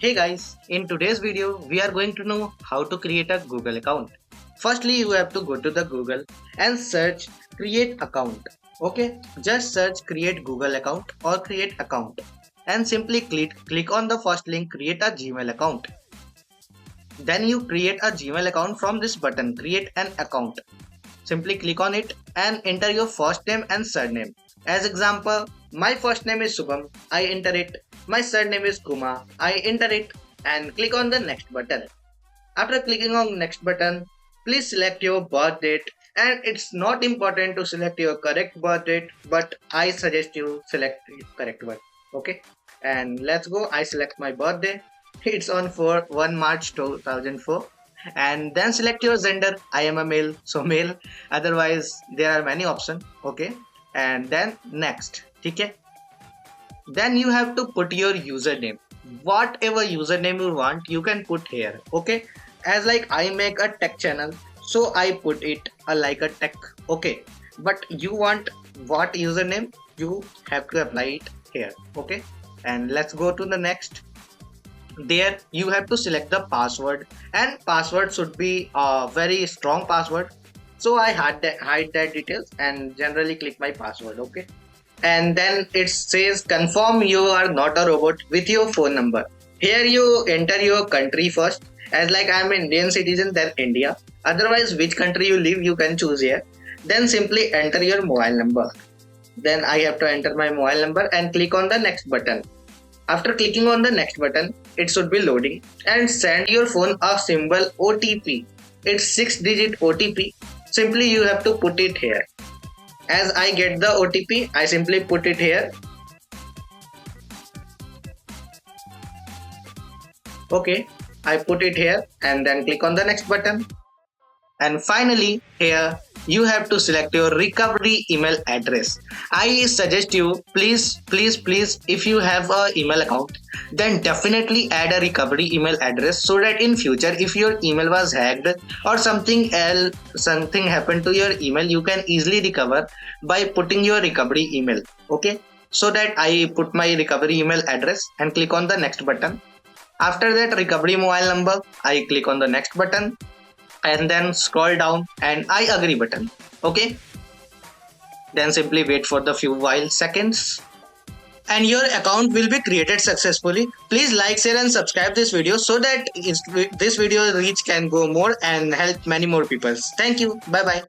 Hey guys, in today's video, we are going to know how to create a Google account. Firstly, you have to go to the Google and search create account. Okay, just search create Google account or create account and simply click on the first link create a Gmail account. Then you create a Gmail account from this button create an account. Simply click on it and enter your first name and surname. As example, my first name is Subham, I enter it. My surname is Kuma, I enter it and click on the next button. After clicking on next button, please select your birth date, and it's not important to select your correct birth date, but I suggest you select the correct one. Okay, and let's go. I select my birthday. It's on for 1 March 2004, and then select your gender. I am a male, so male. Otherwise, there are many options. Okay, and then next. Okay. Then you have to put your username. Whatever username you want, you can put here. Okay, as like I make a tech channel, so I put it like a tech. Okay, but you want what username, you have to apply it here. Okay, and let's go to the next. There you have to select the password, and password should be a very strong password. So I hide that details and generally click my password. Okay, and then it says confirm you are not a robot with your phone number. Here you enter your country first, as like I am Indian citizen, then India. Otherwise, which country you live, you can choose here. Then simply enter your mobile number. Then I have to enter my mobile number and click on the next button. After clicking on the next button, it should be loading and send your phone a symbol OTP. It's 6-digit OTP. Simply you have to put it here. As I get the OTP, I simply put it here. Okay, I put it here and then click on the next button. And finally, here you have to select your recovery email address. I suggest you, please, if you have a email account, then definitely add a recovery email address so that in future, if your email was hacked or something else, something happened to your email, you can easily recover by putting your recovery email. Okay, so that I put my recovery email address and click on the next button. After that recovery mobile number, I click on the next button and then scroll down and I agree button. Okay, then simply wait for the few while seconds and your account will be created successfully. Please like, share and subscribe this video so that this video reach can go more and help many more people. Thank you. Bye bye.